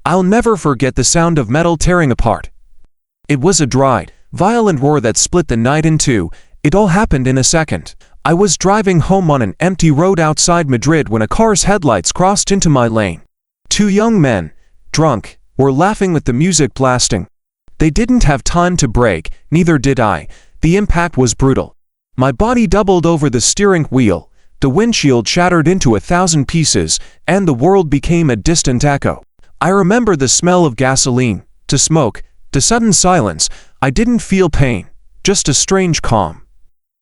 I'll never forget the sound of metal tearing apart. It was a dry, violent roar that split the night in two. It all happened in a second. I was driving home on an empty road outside Madrid when a car's headlights crossed into my lane. Two young men, drunk, were laughing with the music blasting. They didn't have time to brake, neither did I. The impact was brutal. My body doubled over the steering wheel, the windshield shattered into 1,000 pieces, and the world became a distant echo. I remember the smell of gasoline, the smoke, the sudden silence. I didn't feel pain, just a strange calm.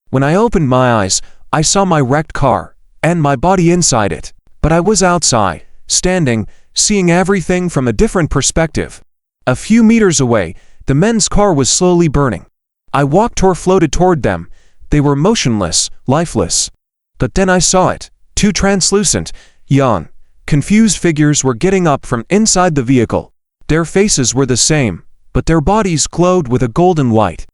When I opened my eyes, I saw my wrecked car, and my body inside it. But I was outside, standing, seeing everything from a different perspective. A few meters away, the men's car was slowly burning. I walked or floated toward them. They were motionless, lifeless. But then I saw it. Two translucent, young, confused figures were getting up from inside the vehicle. Their faces were the same, but their bodies glowed with a golden light.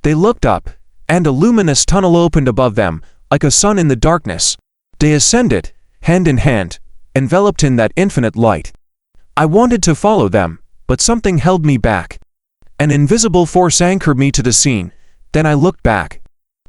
They looked up, and a luminous tunnel opened above them, like a sun in the darkness. They ascended, hand in hand, enveloped in that infinite light. I wanted to follow them, but something held me back. An invisible force anchored me to the scene. Then I looked back,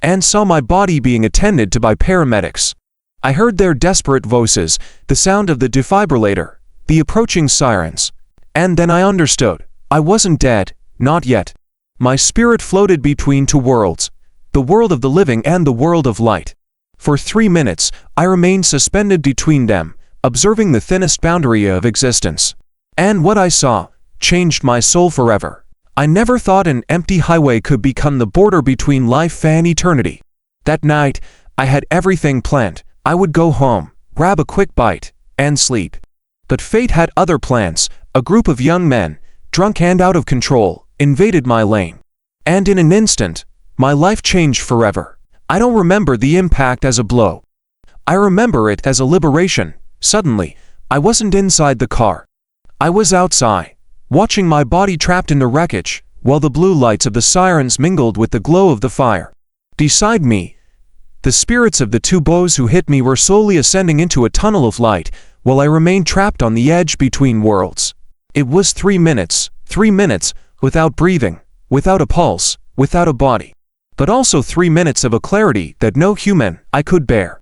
and saw my body being attended to by paramedics. I heard their desperate voices, the sound of the defibrillator, the approaching sirens. And then I understood. I wasn't dead, not yet. My spirit floated between two worlds, the world of the living and the world of light. For 3 minutes, I remained suspended between them, observing the thinnest boundary of existence. And what I saw changed my soul forever. I never thought an empty highway could become the border between life and eternity. That night, I had everything planned. I would go home, grab a quick bite, and sleep. But fate had other plans. A group of young men, drunk and out of control, invaded my lane. And in an instant, my life changed forever. I don't remember the impact as a blow. I remember it as a liberation. Suddenly, I wasn't inside the car. I was outside, watching my body trapped in the wreckage, while the blue lights of the sirens mingled with the glow of the fire. Beside me, the spirits of the two boys who hit me were slowly ascending into a tunnel of light, while I remained trapped on the edge between worlds. It was 3 minutes, without breathing, without a pulse, without a body. But also 3 minutes of a clarity that no human I could bear.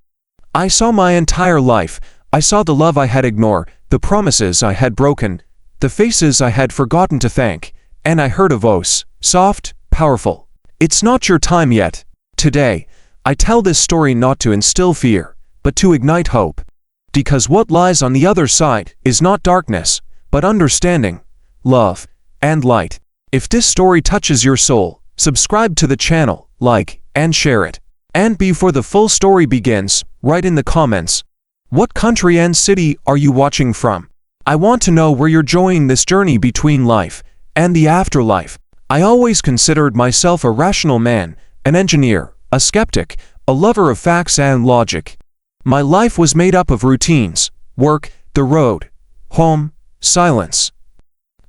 I saw my entire life. I saw the love I had ignored, the promises I had broken, the faces I had forgotten to thank, and I heard a voice, soft, powerful. It's not your time yet. Today, I tell this story not to instill fear, but to ignite hope. Because what lies on the other side is not darkness, but understanding, love, and light. If this story touches your soul, subscribe to the channel, like, and share it. And before the full story begins, write in the comments, what country and city are you watching from? I want to know where you're joining this journey between life and the afterlife. I always considered myself a rational man, an engineer, a skeptic, a lover of facts and logic. My life was made up of routines, work, the road, home, silence.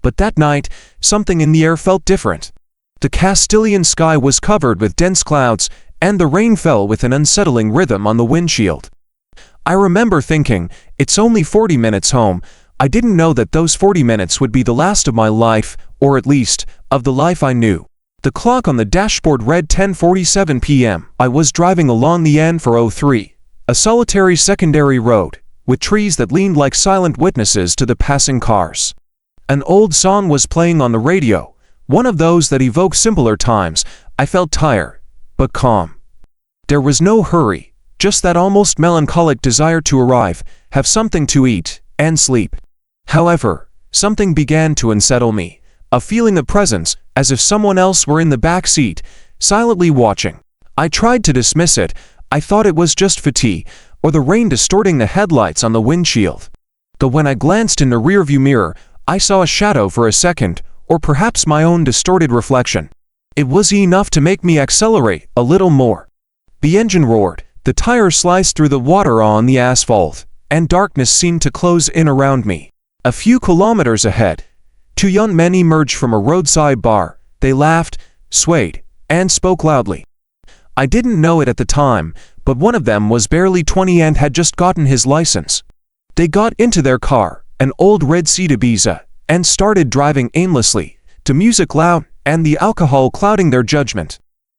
But that night, something in the air felt different. The Castilian sky was covered with dense clouds, and the rain fell with an unsettling rhythm on the windshield. I remember thinking, it's only 40 minutes home. I didn't know that those 40 minutes would be the last of my life, or at least, of the life I knew. The clock on the dashboard read 10:47 p.m. I was driving along the N403, a solitary secondary road, with trees that leaned like silent witnesses to the passing cars. An old song was playing on the radio, one of those that evoke simpler times. I felt tired, but calm. There was no hurry, just that almost melancholic desire to arrive, have something to eat, and sleep. However, something began to unsettle me, a feeling of presence, as if someone else were in the back seat, silently watching. I tried to dismiss it. I thought it was just fatigue, or the rain distorting the headlights on the windshield. But when I glanced in the rearview mirror, I saw a shadow for a second, or perhaps my own distorted reflection. It was enough to make me accelerate a little more. The engine roared, the tires sliced through the water on the asphalt, and darkness seemed to close in around me. A few kilometers ahead, two young men emerged from a roadside bar. They laughed, swayed, and spoke loudly. I didn't know it at the time, but one of them was barely 20 and had just gotten his license. They got into their car, an old red Seat Ibiza, and started driving aimlessly, to music loud and the alcohol clouding their judgment.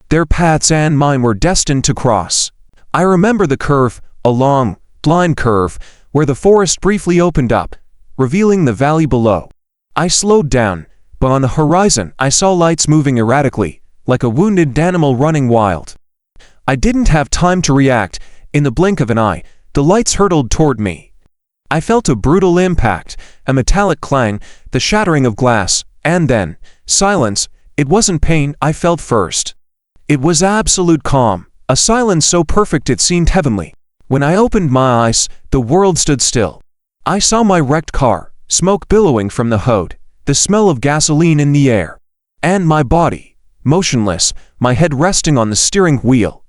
Their paths and mine were destined to cross. I remember the curve, a long, blind curve, where the forest briefly opened up, revealing the valley below. I slowed down, but on the horizon I saw lights moving erratically, like a wounded animal running wild. I didn't have time to react. In the blink of an eye, the lights hurtled toward me. I felt a brutal impact, a metallic clang, the shattering of glass, and then, silence. It wasn't pain I felt first. It was absolute calm, a silence so perfect it seemed heavenly. When I opened my eyes, the world stood still. I saw my wrecked car, smoke billowing from the hood, the smell of gasoline in the air, and my body, motionless, my head resting on the steering wheel.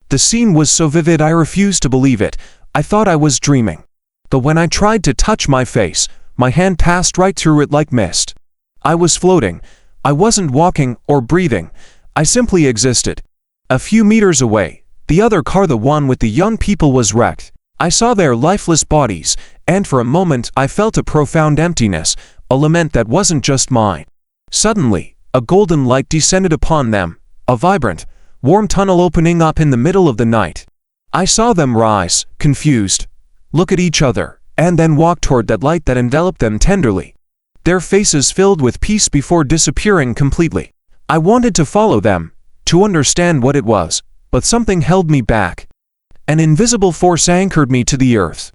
The scene was so vivid I refused to believe it. I thought I was dreaming. But when I tried to touch my face, my hand passed right through it like mist. I was floating. I wasn't walking or breathing. I simply existed. A few meters away, the other car, the one with the young people, was wrecked. I saw their lifeless bodies, and for a moment I felt a profound emptiness, a lament that wasn't just mine. Suddenly, a golden light descended upon them, a vibrant, warm tunnel opening up in the middle of the night. I saw them rise, confused, look at each other, and then walk toward that light that enveloped them tenderly. Their faces filled with peace before disappearing completely. I wanted to follow them, to understand what it was, but something held me back. An invisible force anchored me to the earth.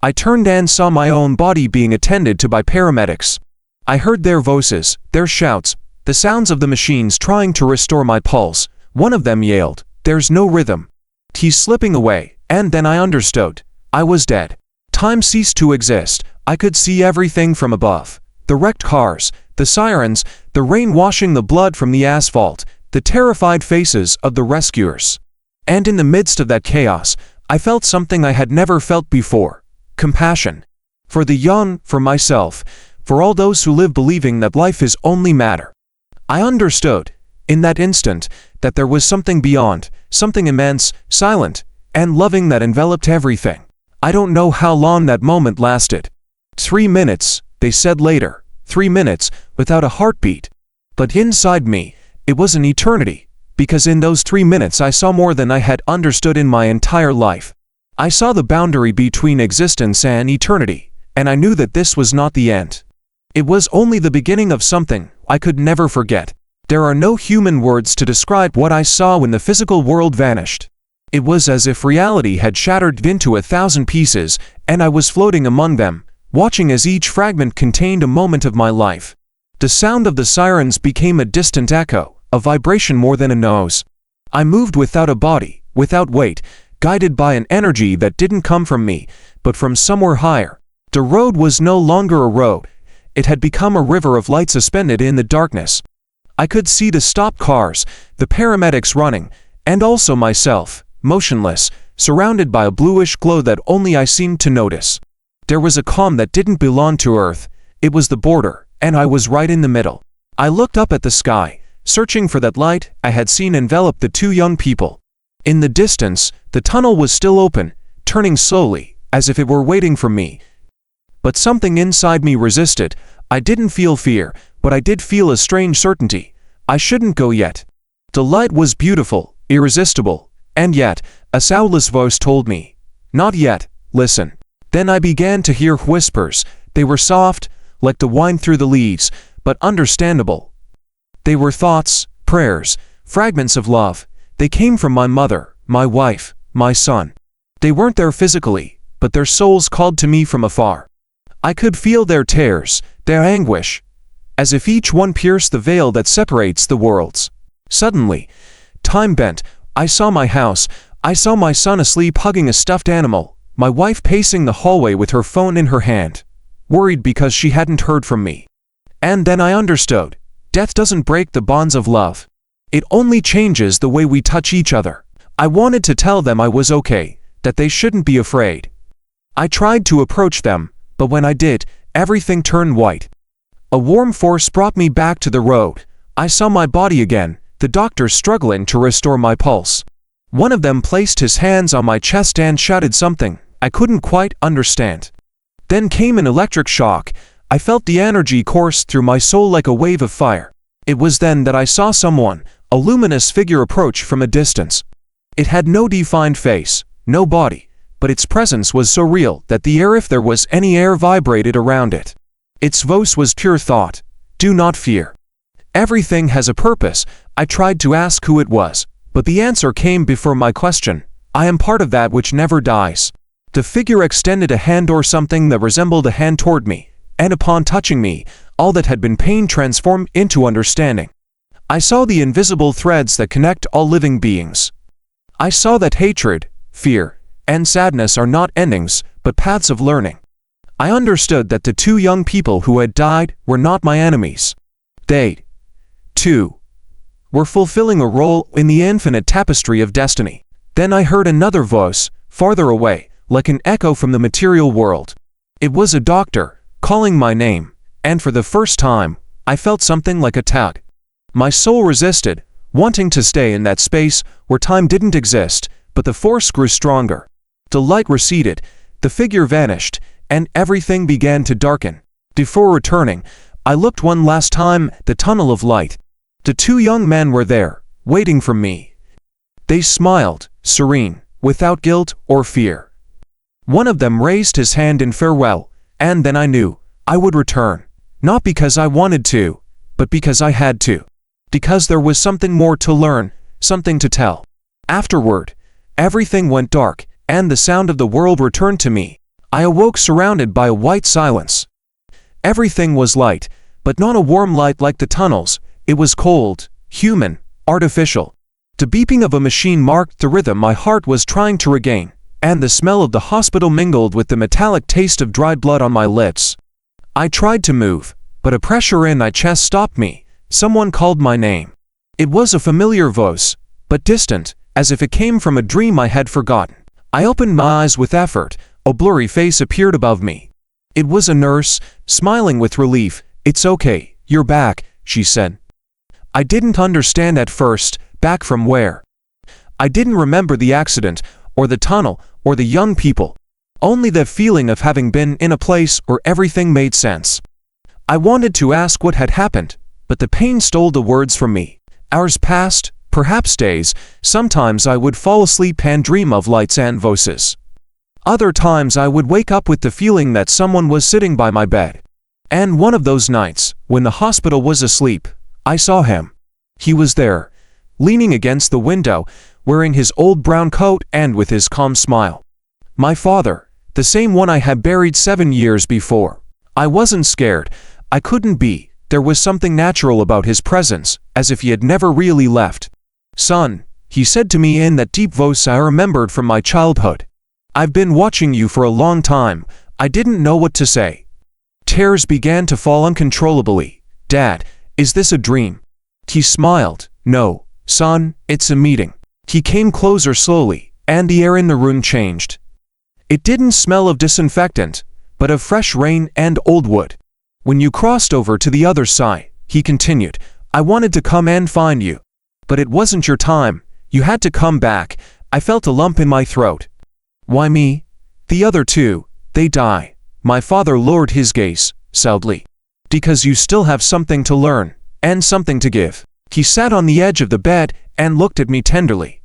I turned and saw my own body being attended to by paramedics. I heard their voices, their shouts, the sounds of the machines trying to restore my pulse. One of them yelled, "There's no rhythm. He's slipping away," and then I understood. I was dead. Time ceased to exist. I could see everything from above. The wrecked cars, the sirens, the rain washing the blood from the asphalt, the terrified faces of the rescuers. And in the midst of that chaos, I felt something I had never felt before. Compassion. For the young, for myself, for all those who live believing that life is only matter. I understood, in that instant, that there was something beyond, something immense, silent, and loving that enveloped everything. I don't know how long that moment lasted. 3 minutes, they said later. 3 minutes, without a heartbeat. But inside me, it was an eternity, because in those 3 minutes I saw more than I had understood in my entire life. I saw the boundary between existence and eternity, and I knew that this was not the end. It was only the beginning of something I could never forget. There are no human words to describe what I saw when the physical world vanished. It was as if reality had shattered into 1,000 pieces, and I was floating among them, watching as each fragment contained a moment of my life. The sound of the sirens became a distant echo, a vibration more than a noise. I moved without a body, without weight, guided by an energy that didn't come from me, but from somewhere higher. The road was no longer a road. It had become a river of light suspended in the darkness. I could see the stopped cars, the paramedics running, and also myself, motionless, surrounded by a bluish glow that only I seemed to notice. There was a calm that didn't belong to Earth. It was the border, and I was right in the middle. I looked up at the sky, searching for that light I had seen envelop the 2 young people. In the distance, the tunnel was still open, turning slowly, as if it were waiting for me. But something inside me resisted. I didn't feel fear, but I did feel a strange certainty. I shouldn't go yet. The light was beautiful, irresistible, and yet, a soundless voice told me, "Not yet, listen." Then I began to hear whispers. They were soft, like the wind through the leaves, but understandable. They were thoughts, prayers, fragments of love. They came from my mother, my wife, my son. They weren't there physically, but their souls called to me from afar. I could feel their tears, their anguish, as if each one pierced the veil that separates the worlds. Suddenly, time bent. I saw my house. I saw my son asleep hugging a stuffed animal, my wife pacing the hallway with her phone in her hand, worried because she hadn't heard from me. And then I understood. Death doesn't break the bonds of love. It only changes the way we touch each other. I wanted to tell them I was okay, that they shouldn't be afraid. I tried to approach them, but when I did, everything turned white. A warm force brought me back to the road. I saw my body again, the doctors struggling to restore my pulse. One of them placed his hands on my chest and shouted something I couldn't quite understand. Then came an electric shock. I felt the energy course through my soul like a wave of fire. It was then that I saw someone, a luminous figure, approach from a distance. It had no defined face, no body, but its presence was so real that the air, if there was any air, vibrated around it. Its voice was pure thought. Do not fear. Everything has a purpose. I tried to ask who it was, but the answer came before my question. I am part of that which never dies. The figure extended a hand or something that resembled a hand toward me, and upon touching me, all that had been pain transformed into understanding. I saw the invisible threads that connect all living beings. I saw that hatred, fear, and sadness are not endings, but paths of learning. I understood that the two young people who had died were not my enemies. They, too, were fulfilling a role in the infinite tapestry of destiny. Then I heard another voice, farther away, like an echo from the material world. It was a doctor, calling my name, and for the first time, I felt something like a tug. My soul resisted, wanting to stay in that space where time didn't exist, but the force grew stronger. The light receded, the figure vanished, and everything began to darken. Before returning, I looked one last time at the tunnel of light. The two young men were there, waiting for me. They smiled, serene, without guilt or fear. One of them raised his hand in farewell, and then I knew I would return, not because I wanted to, but because I had to. Because there was something more to learn, something to tell. Afterward, everything went dark, and the sound of the world returned to me. I awoke surrounded by a white silence. Everything was light, but not a warm light like the tunnels. It was cold, human, artificial. The beeping of a machine marked the rhythm my heart was trying to regain, and the smell of the hospital mingled with the metallic taste of dried blood on my lips. I tried to move, but a pressure in my chest stopped me. Someone called my name. It was a familiar voice, but distant, as if it came from a dream I had forgotten. I opened my eyes with effort. A blurry face appeared above me. It was a nurse, smiling with relief. "It's okay, you're back," she said. I didn't understand at first. Back from where? I didn't remember the accident, or the tunnel, or the young people. Only the feeling of having been in a place where everything made sense. I wanted to ask what had happened, but the pain stole the words from me. Hours passed, perhaps days. Sometimes I would fall asleep and dream of lights and voices. Other times I would wake up with the feeling that someone was sitting by my bed. And one of those nights, when the hospital was asleep, I saw him. He was there, leaning against the window, wearing his old brown coat and with his calm smile. My father, the same one I had buried 7 years before. I wasn't scared. I couldn't be. There was something natural about his presence, as if he had never really left. "Son," he said to me in that deep voice I remembered from my childhood. "I've been watching you for a long time." I didn't know what to say. Tears began to fall uncontrollably. "Dad, is this a dream?" He smiled. "No, son, it's a meeting." He came closer slowly, and the air in the room changed. It didn't smell of disinfectant, but of fresh rain and old wood. "When you crossed over to the other side," he continued, "I wanted to come and find you. But it wasn't your time. You had to come back." I felt a lump in my throat. "Why me? The other two, they die." My father lowered his gaze, sadly. "Because you still have something to learn, and something to give." He sat on the edge of the bed and looked at me tenderly.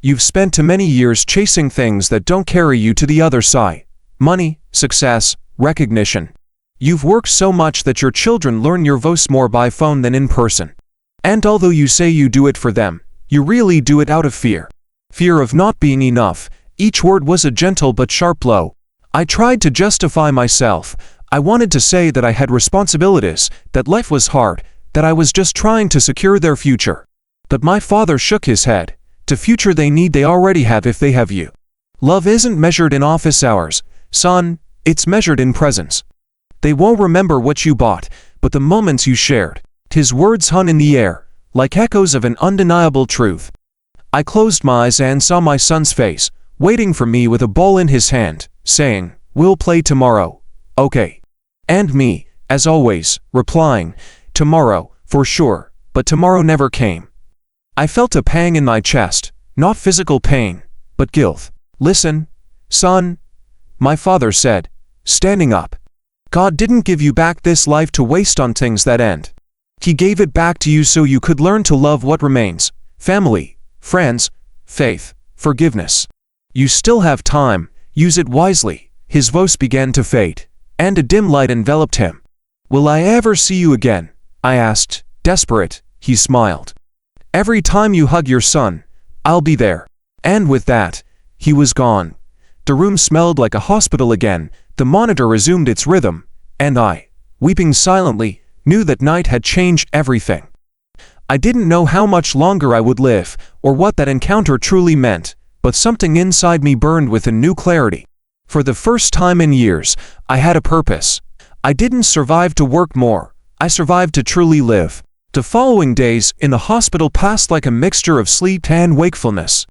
"You've spent too many years chasing things that don't carry you to the other side. Money, success, recognition. You've worked so much that your children learn your voice more by phone than in person. And although you say you do it for them, you really do it out of fear. Fear of not being enough." Each word was a gentle but sharp blow. I tried to justify myself. I wanted to say that I had responsibilities, that life was hard, that I was just trying to secure their future. But my father shook his head. "The future they need they already have if they have you. Love isn't measured in office hours, son, it's measured in presence. They won't remember what you bought, but the moments you shared." His words hung in the air, like echoes of an undeniable truth. I closed my eyes and saw my son's face, waiting for me with a ball in his hand, saying, "We'll play tomorrow, okay?" And me, as always, replying, "Tomorrow, for sure," but tomorrow never came. I felt a pang in my chest, not physical pain, but guilt. "Listen, son," my father said, standing up. God didn't give you back this life to waste on things that end. He gave it back to you so you could learn to love what remains: family, friends, faith, forgiveness. You still have time, use it wisely. His voice began to fade, and a dim light enveloped him. Will I ever see you again? I asked, desperate. He smiled. Every time you hug your son, I'll be there. And with that, he was gone. The room smelled like a hospital again, the monitor resumed its rhythm, and I, weeping silently, knew that night had changed everything. I didn't know how much longer I would live, or what that encounter truly meant, but something inside me burned with a new clarity. For the first time in years, I had a purpose. I didn't survive to work more, I survived to truly live. The following days in the hospital passed like a mixture of sleep and wakefulness.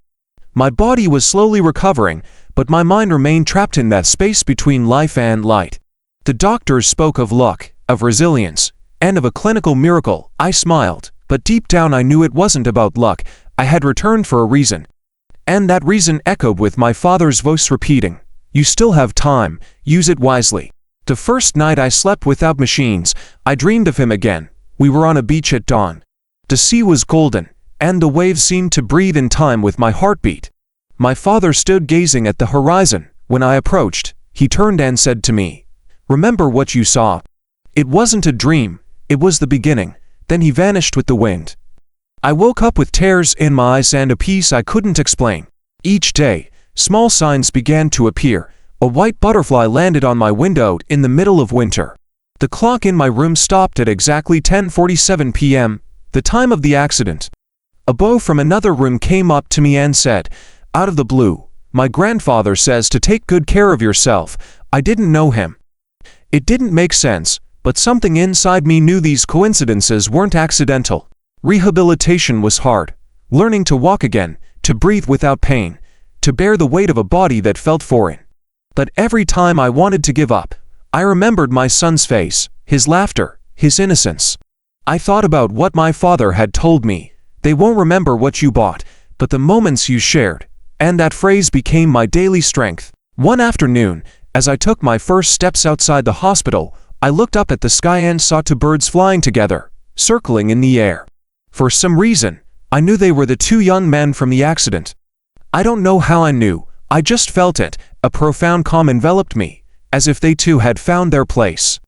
My body was slowly recovering, but my mind remained trapped in that space between life and light. The doctors spoke of luck, of resilience, and of a clinical miracle. I smiled, but deep down I knew it wasn't about luck. I had returned for a reason. And that reason echoed with my father's voice repeating, "You still have time, use it wisely." The first night I slept without machines, I dreamed of him again. We were on a beach at dawn. The sea was golden, and the waves seemed to breathe in time with my heartbeat. My father stood gazing at the horizon. When I approached, he turned and said to me, "Remember what you saw. It wasn't a dream, it was the beginning." Then he vanished with the wind. I woke up with tears in my eyes and a peace I couldn't explain. Each day, small signs began to appear. A white butterfly landed on my window in the middle of winter. The clock in my room stopped at exactly 10:47 p.m., the time of the accident. A beau from another room came up to me and said, out of the blue, "My grandfather says to take good care of yourself." I didn't know him. It didn't make sense, but something inside me knew these coincidences weren't accidental. Rehabilitation was hard. Learning to walk again, to breathe without pain, to bear the weight of a body that felt foreign. But every time I wanted to give up, I remembered my son's face, his laughter, his innocence. I thought about what my father had told me. They won't remember what you bought, but the moments you shared. And that phrase became my daily strength. One afternoon, as I took my first steps outside the hospital, I looked up at the sky and saw two birds flying together, circling in the air. For some reason, I knew they were the two young men from the accident. I don't know how I knew, I just felt it. A profound calm enveloped me, as if they too had found their place.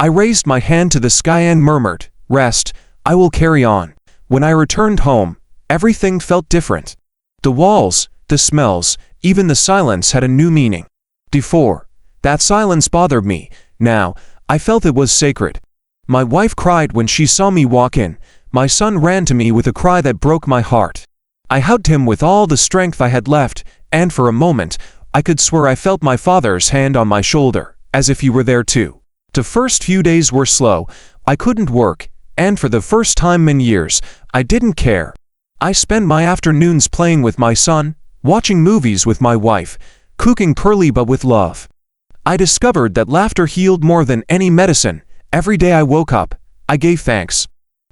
I raised my hand to the sky and murmured, "Rest, I will carry on." When I returned home, everything felt different. The walls, the smells, even the silence had a new meaning. Before, that silence bothered me. Now, I felt it was sacred. My wife cried when she saw me walk in. My son ran to me with a cry that broke my heart. I hugged him with all the strength I had left, and for a moment, I could swear I felt my father's hand on my shoulder, as if he were there too. The first few days were slow. I couldn't work, and for the first time in years, I didn't care. I spent my afternoons playing with my son, watching movies with my wife, cooking poorly but with love. I discovered that laughter healed more than any medicine. Every day I woke up, I gave thanks.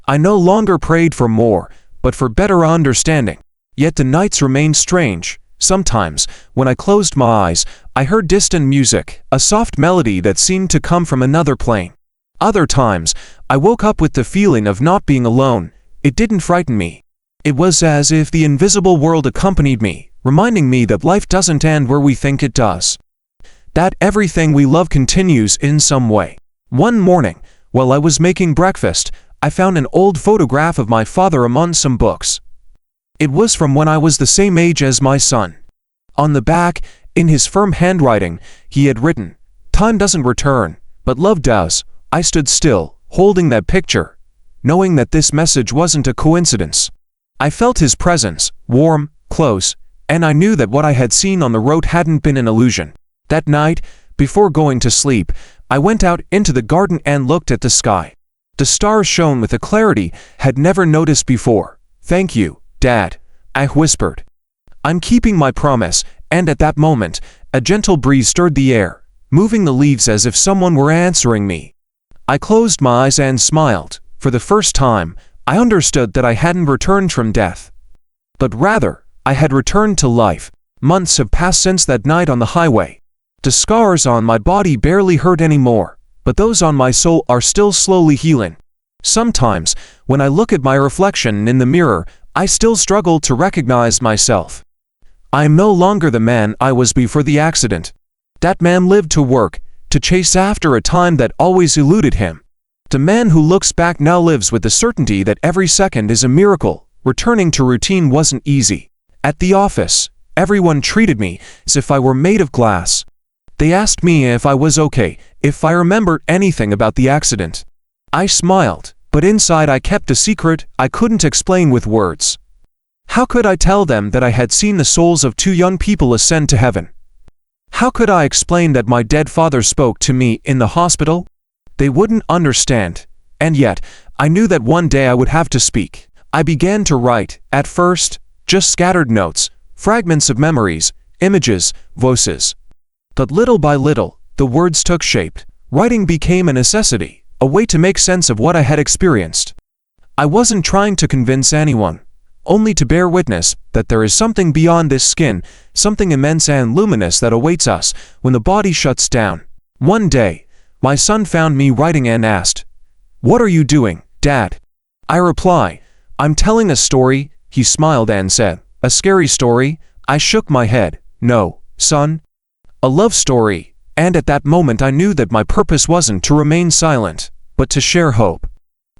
I no longer prayed for more, but for better understanding. Yet the nights remained strange. Sometimes, when I closed my eyes, I heard distant music, a soft melody that seemed to come from another plane. Other times, I woke up with the feeling of not being alone. It didn't frighten me. It was as if the invisible world accompanied me, reminding me that life doesn't end where we think it does. That everything we love continues in some way. One morning, while I was making breakfast, I found an old photograph of my father among some books. It was from when I was the same age as my son. On the back, in his firm handwriting, he had written, "Time doesn't return, but love does." I stood still, holding that picture, knowing that this message wasn't a coincidence. I felt his presence, warm, close, and I knew that what I had seen on the road hadn't been an illusion. That night, before going to sleep, I went out into the garden and looked at the sky. The stars shone with a clarity I'd never noticed before. "Thank you, Dad," I whispered. "I'm keeping my promise," and at that moment, a gentle breeze stirred the air, moving the leaves as if someone were answering me. I closed my eyes and smiled. For the first time, I understood that I hadn't returned from death, but rather, I had returned to life. Months have passed since that night on the highway. The scars on my body barely hurt anymore. but those on my soul are still slowly healing. Sometimes, when I look at my reflection in the mirror, I still struggle to recognize myself. I am no longer the man I was before the accident. That man lived to work, to chase after a time that always eluded him. The man who looks back now lives with the certainty that every second is a miracle. Returning to routine wasn't easy. At the office, everyone treated me as if I were made of glass. They asked me if I was okay, if I remembered anything about the accident. I smiled, but inside I kept a secret I couldn't explain with words. How could I tell them that I had seen the souls of 2 young people ascend to heaven? How could I explain that my dead father spoke to me in the hospital? They wouldn't understand, and yet, I knew that one day I would have to speak. I began to write, at first, just scattered notes, fragments of memories, images, voices. But little by little, the words took shape. Writing became a necessity, a way to make sense of what I had experienced. I wasn't trying to convince anyone, only to bear witness that there is something beyond this skin, something immense and luminous that awaits us when the body shuts down. One day, my son found me writing and asked, "What are you doing, Dad?" I reply, "I'm telling a story." He smiled and said, "A scary story?" I shook my head. "No, son. A love story." And at that moment I knew that my purpose wasn't to remain silent, but to share hope.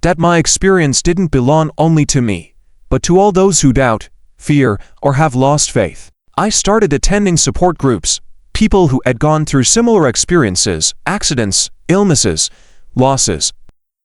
That my experience didn't belong only to me, but to all those who doubt, fear, or have lost faith. I started attending support groups, people who had gone through similar experiences, accidents, illnesses, losses.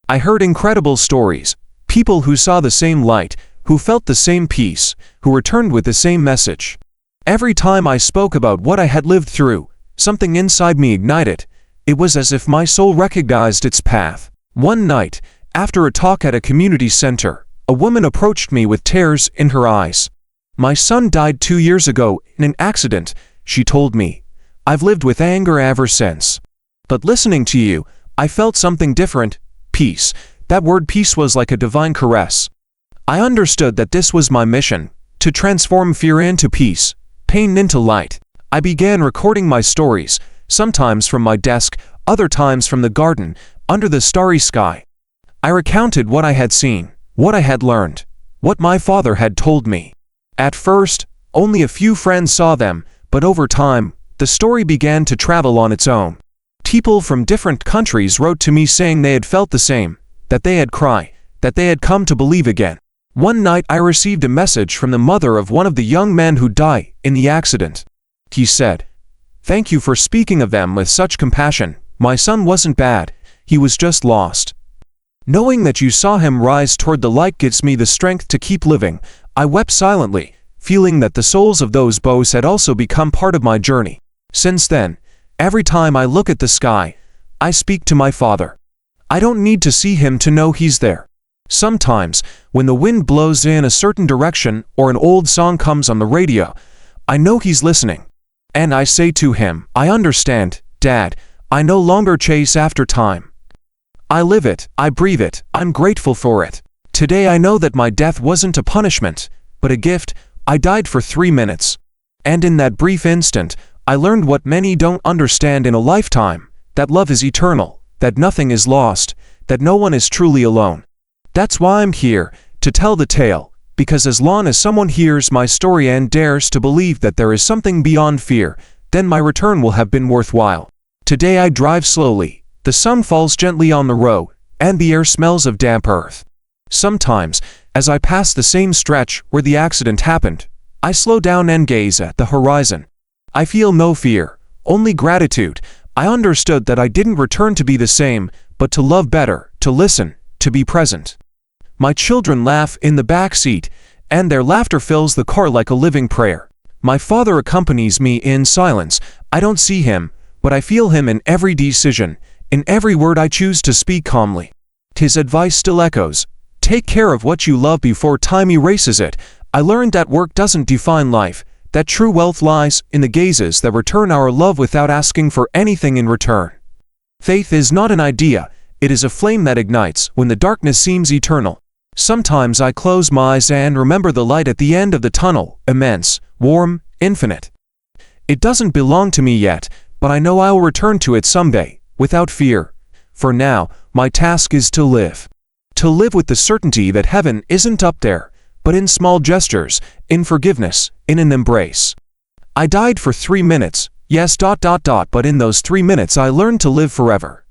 I heard incredible stories, people who saw the same light, who felt the same peace, who returned with the same message. Every time I spoke about what I had lived through, something inside me ignited. It was as if my soul recognized its path. One night, after a talk at a community center, a woman approached me with tears in her eyes. "My son died 2 years ago in an accident," she told me. "I've lived with anger ever since. But listening to you, I felt something different. Peace." That word peace was like a divine caress. I understood that this was my mission, to transform fear into peace, pain into light. I began recording my stories, sometimes from my desk, other times from the garden, under the starry sky. I recounted what I had seen, what I had learned, what my father had told me. At first, only a few friends saw them, but over time, the story began to travel on its own. People from different countries wrote to me saying they had felt the same, that they had cried, that they had come to believe again. One night I received a message from the mother of one of the young men who died in the accident. He said, "Thank you for speaking of them with such compassion. My son wasn't bad, he was just lost. Knowing that you saw him rise toward the light gives me the strength to keep living." I wept silently, feeling that the souls of those boys had also become part of my journey. Since then, every time I look at the sky, I speak to my father. I don't need to see him to know he's there. Sometimes, when the wind blows in a certain direction or an old song comes on the radio, I know he's listening. And I say to him, "I understand, Dad. I no longer chase after time. I live it, I breathe it, I'm grateful for it. Today I know that my death wasn't a punishment, but a gift. I died for 3 minutes. And in that brief instant, I learned what many don't understand in a lifetime, that love is eternal, that nothing is lost, that no one is truly alone. That's why I'm here, to tell the tale. Because as long as someone hears my story and dares to believe that there is something beyond fear, then my return will have been worthwhile. Today I drive slowly, the sun falls gently on the road, and the air smells of damp earth. Sometimes, as I pass the same stretch where the accident happened, I slow down and gaze at the horizon. I feel no fear, only gratitude. I understood that I didn't return to be the same, but to love better, to listen, to be present. My children laugh in the back seat, and their laughter fills the car like a living prayer. My father accompanies me in silence. I don't see him, but I feel him in every decision, in every word I choose to speak calmly. His advice still echoes. Take care of what you love before time erases it. I learned that work doesn't define life, that true wealth lies in the gazes that return our love without asking for anything in return. Faith is not an idea, it is a flame that ignites when the darkness seems eternal. Sometimes I close my eyes and remember the light at the end of the tunnel, immense, warm, infinite. It doesn't belong to me yet, but I know I will return to it someday, without fear. For now, my task is to live. To live with the certainty that heaven isn't up there, but in small gestures, in forgiveness, in an embrace. I died for 3 minutes, yes, but in those 3 minutes I learned to live forever.